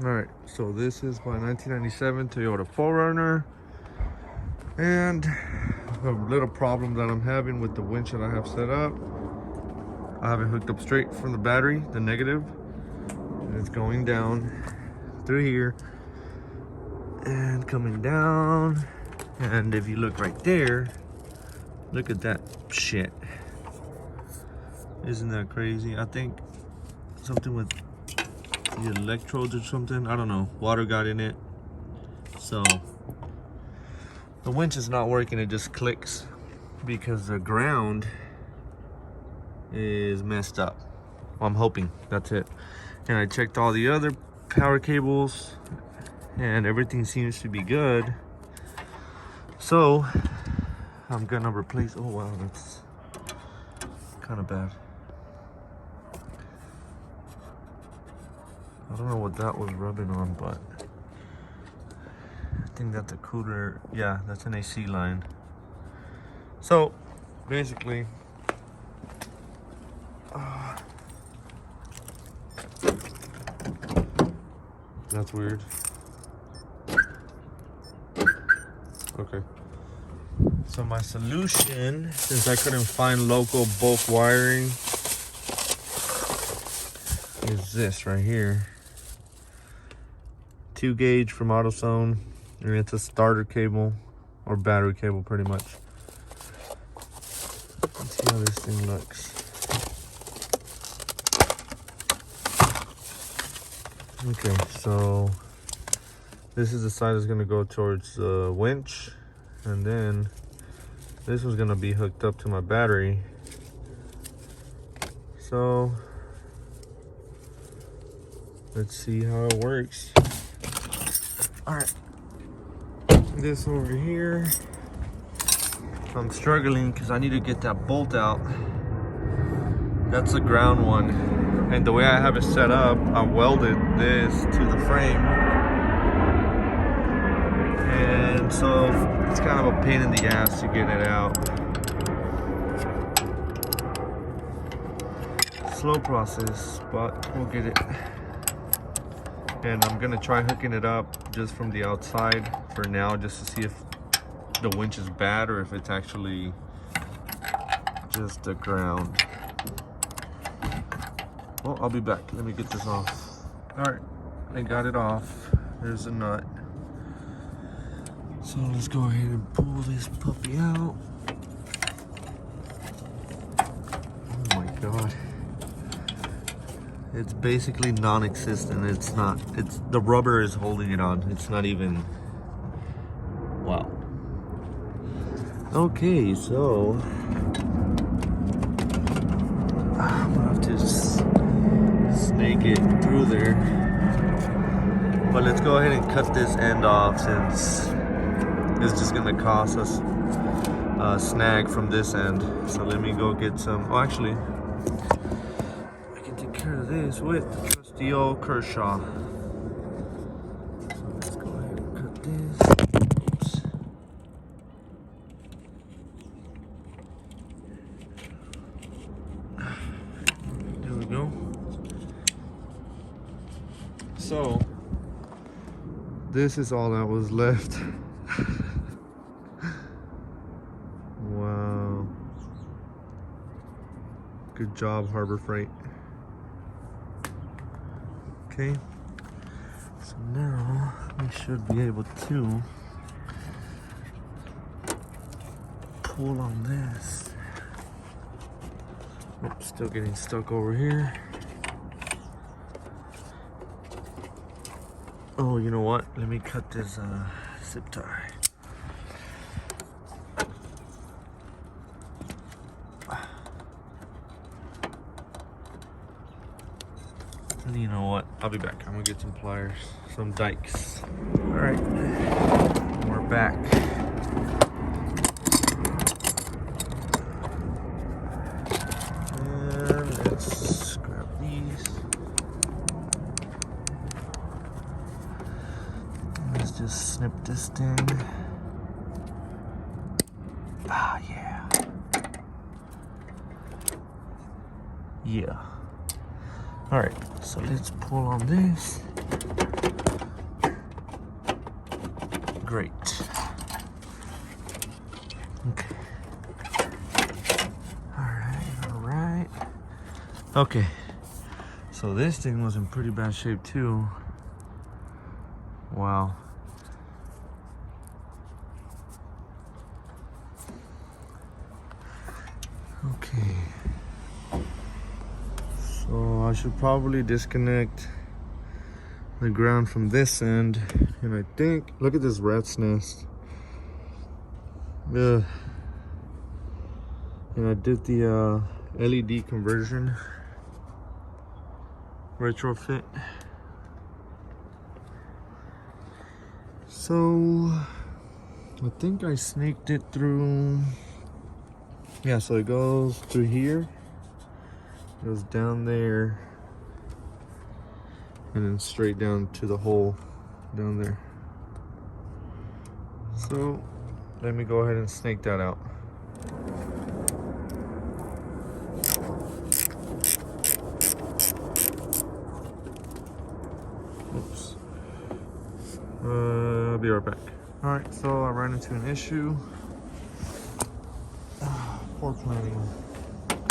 Alright, so this is my 1997 Toyota 4Runner. And a little problem that I'm having with the winch that I have set up. I have it hooked up straight from the battery, the negative. And it's going down through here and coming down. And if you look right there, look at that shit. Isn't that crazy? I think something with the electrodes or something, I don't know, water got in it, so the winch is not working. It just clicks because the ground is messed up. Well, I'm hoping that's it. And I checked all the other power cables and everything seems to be good, so I'm gonna replace. Oh wow, that's kind of bad. I don't know what that was rubbing on, but I think that's a cooler. Yeah, that's an AC line. So basically, that's weird. Okay. So my solution, since I couldn't find local bulk wiring, is this right here. 2 gauge from AutoZone, and it's a starter cable or battery cable pretty much. Let's see how this thing looks. Okay, so this is the side that's gonna go towards the winch, and then this was gonna be hooked up to my battery. So let's see how it works. All right, this over here, I'm struggling because I need to get that bolt out. That's the ground one, and the way I have it set up, I welded this to the frame, and so it's kind of a pain in the ass to get it out. Slow process, but we'll get it. And I'm gonna try hooking it up just from the outside for now, just to see if the winch is bad or if it's actually just the ground. Well, I'll be back. Let me get this off. All right, I got it off. There's a nut. So let's go ahead and pull this puppy out. Oh my God. It's basically non-existent. It's not, it's, the rubber is holding it on. It's not even, wow. Okay, so I'm gonna have to just snake it through there. But let's go ahead and cut this end off, since it's just gonna cost us a snag from this end. So let me go get some, oh actually, care of this with the trusty old Kershaw. So let's go ahead and cut this. Oops. There we go. So this is all that was left. Wow. Good job, Harbor Freight. Okay, so now we should be able to pull on this. Oops, still getting stuck over here. Oh, you know what? Let me cut this zip tie. You know what? I'll be back. I'm gonna get some pliers, some dikes. All right, we're back. And let's grab these. Let's just snip this thing. Ah, yeah. Yeah. All right, so let's pull on this. Great. Okay. Alright. Okay. So this thing was in pretty bad shape too. Wow. Okay. So I should probably disconnect the ground from this end. And I think, look at this rat's nest. Yeah. And I did the LED conversion retrofit. So I think I snaked it through. Yeah, so it goes through here, goes down there, and then straight down to the hole down there. So let me go ahead and snake that out. Oops. I'll be right back. All right, so I ran into an issue. Poor planning.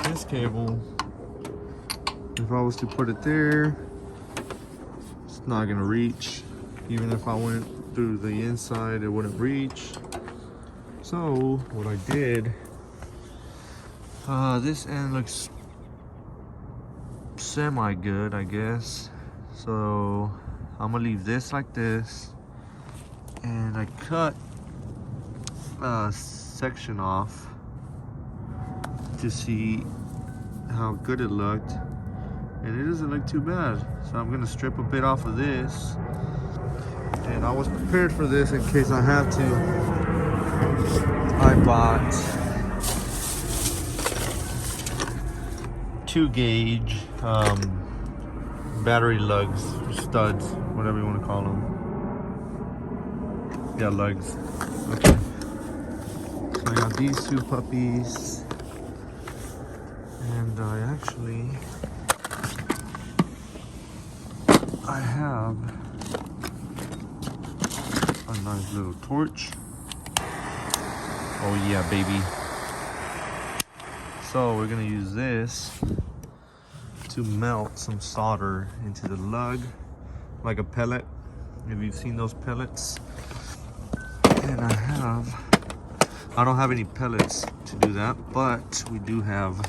This cable, if I was to put it there, it's not gonna reach. Even if I went through the inside, it wouldn't reach. So what I did, this end looks semi good, I guess. So I'm gonna leave this like this, and I cut a section off to see how good it looked, and it doesn't look too bad. So I'm gonna strip a bit off of this, and I was prepared for this in case I have to. I bought 2-gauge battery lugs, studs, whatever you want to call them. Yeah, lugs. Okay. So I got these two puppies, and I have a nice little torch. Oh yeah, baby. So we're gonna use this to melt some solder into the lug, like a pellet, if you've seen those pellets. And I don't have any pellets to do that, but we do have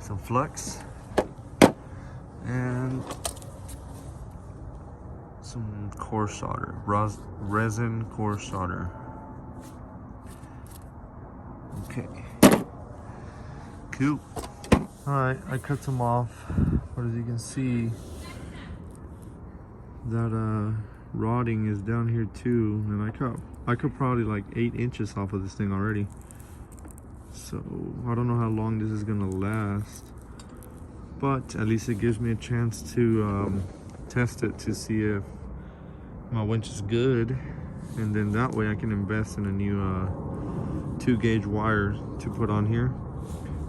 some flux and some core solder, resin core solder. Okay, cool. All right, I cut some off, but as you can see, that rotting is down here too, and I cut probably like 8 inches off of this thing already. So I don't know how long this is gonna last, but at least it gives me a chance to test it to see if my winch is good, and then that way I can invest in a new 2-gauge wire to put on here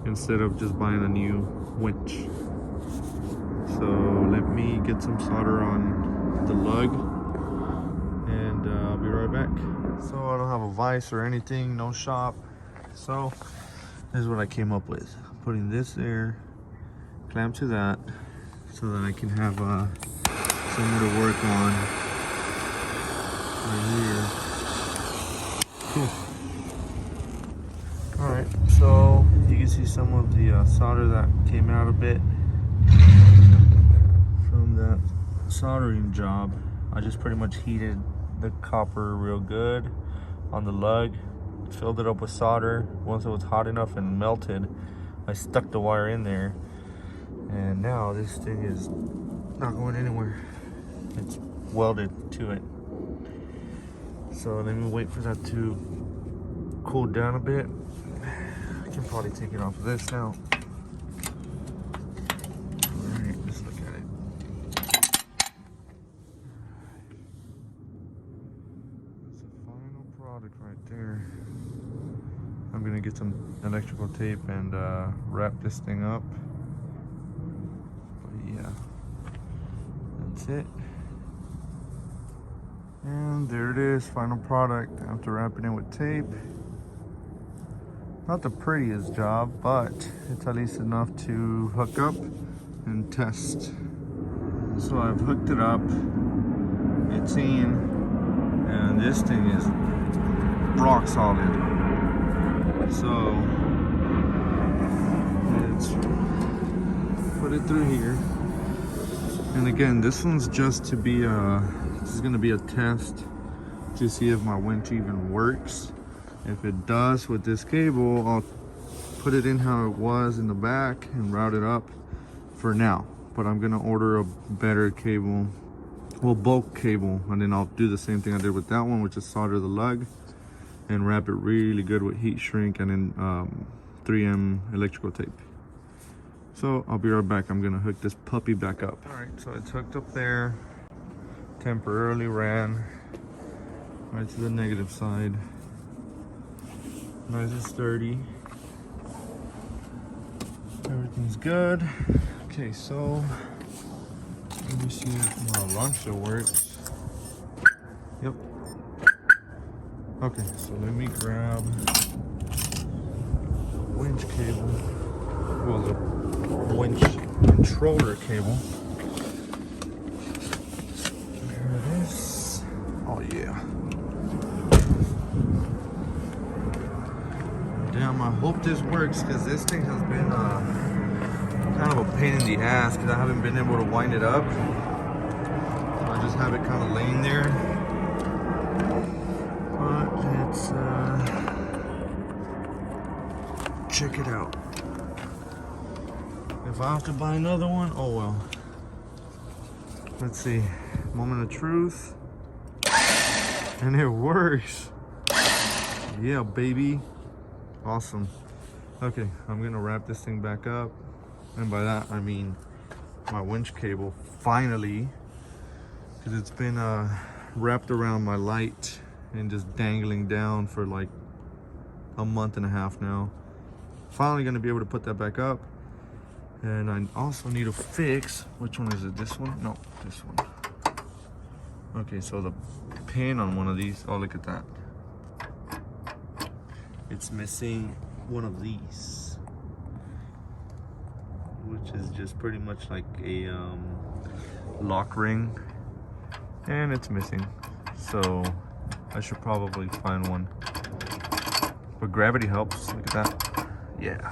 instead of just buying a new winch. So let me get some solder on the lug, and I'll be right back. So I don't have a vise or anything, no shop. So this is what I came up with. Putting this there, clamp to that, so that I can have somewhere to work on right here. Cool. All right, so you can see some of the solder that came out a bit from that soldering job. I just pretty much heated the copper real good on the lug, filled it up with solder. Once it was hot enough and melted, I stuck the wire in there, and now this thing is not going anywhere. It's welded to it. So let me wait for that to cool down a bit. I can probably take it off of this now. Alright, let's look at it. That's the final product right there. I'm gonna get some electrical tape and wrap this thing up. But yeah, that's it. And there it is, final product after wrapping it with tape. Not the prettiest job, but it's at least enough to hook up and test. So I've hooked it up, it's in, and this thing is rock solid. So let's put it through here. And again, this one's just to be this is gonna be a test to see if my winch even works. If it does with this cable, I'll put it in how it was in the back and route it up for now. But I'm gonna order a better cable, well, bulk cable, and then I'll do the same thing I did with that one, which is solder the lug and wrap it really good with heat shrink and then 3M electrical tape. So I'll be right back. I'm gonna hook this puppy back up. All right, so it's hooked up there. Temporarily ran right to the negative side. Nice and sturdy. Everything's good. Okay, so let me see if my launcher works. Yep. Okay, so let me grab the winch cable. Well, the winch controller cable. There it is. Oh yeah. Damn, I hope this works, because this thing has been kind of a pain in the ass, because I haven't been able to wind it up. I just have it kind of laying there. But it's check it out. If I have to buy another one, oh well. Let's see. Moment of truth. And it works. Yeah, baby. Awesome. Okay, I'm gonna wrap this thing back up. And by that, I mean my winch cable, finally. Because it's been wrapped around my light and just dangling down for like a month and a half now. Finally gonna be able to put that back up. And I also need to fix, which one is it? This one? No, this one. Okay, so the pin on one of these, oh, look at that. It's missing one of these, which is just pretty much like a lock ring, and it's missing. So I should probably find one. But gravity helps, look at that. Yeah.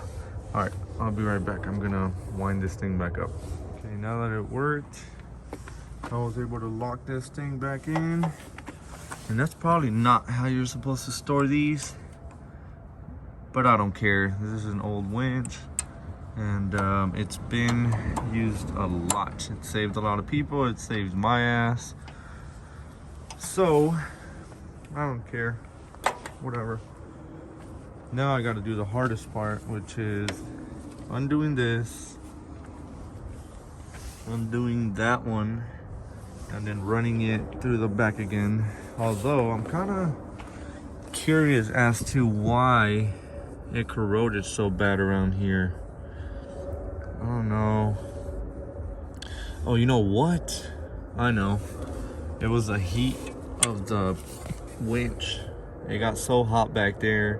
All right, I'll be right back. I'm gonna wind this thing back up. Okay, now that it worked, I was able to lock this thing back in. And that's probably not how you're supposed to store these, but I don't care. This is an old winch, and it's been used a lot. It saved a lot of people. It saved my ass. So I don't care, whatever. Now I got to do the hardest part, which is undoing this, undoing that one, and then running it through the back again. Although I'm kind of curious as to why it corroded so bad around here. I don't know. Oh, you know what? I know. It was the heat of the winch. It got so hot back there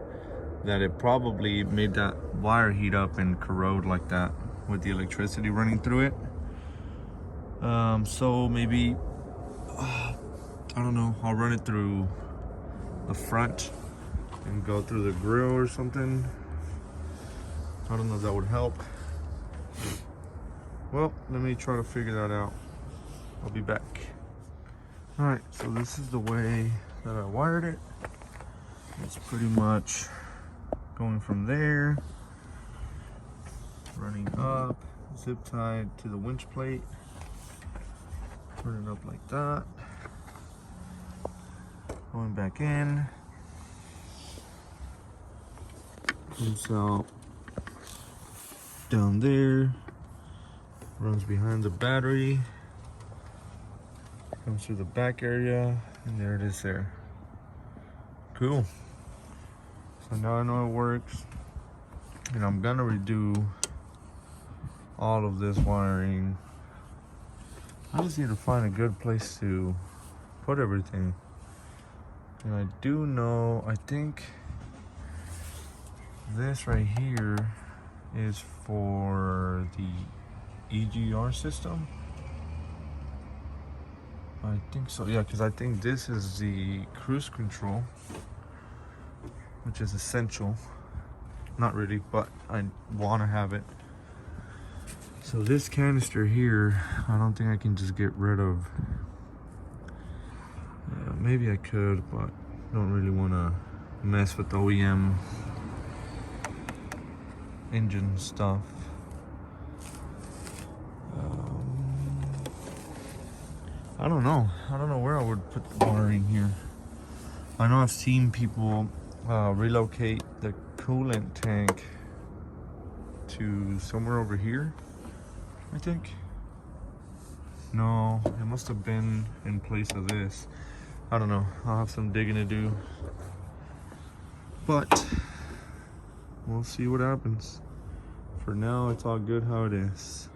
that it probably made that wire heat up and corrode like that with the electricity running through it. So maybe, I don't know, I'll run it through the front and go through the grill or something. I don't know if that would help. Well, let me try to figure that out. I'll be back. All right, so this is the way that I wired it. It's pretty much going from there, running up, zip tied to the winch plate, turn it up like that, going back in, comes out down there, runs behind the battery, comes through the back area, and there it is there. Cool. So now I know it works, and I'm gonna redo all of this wiring. I just need to find a good place to put everything. And I do know, I think this right here is for the EGR system. I think so, yeah, because I think this is the cruise control, which is essential. Not really, but I want to have it. So this canister here, I don't think I can just get rid of. Maybe I could, but don't really want to mess with the OEM engine stuff. I don't know. I don't know where I would put the wiring here. I know I've seen people relocate the coolant tank to somewhere over here, I think. No, it must have been in place of this. I don't know. I'll have some digging to do. But we'll see what happens. For now, it's all good how it is.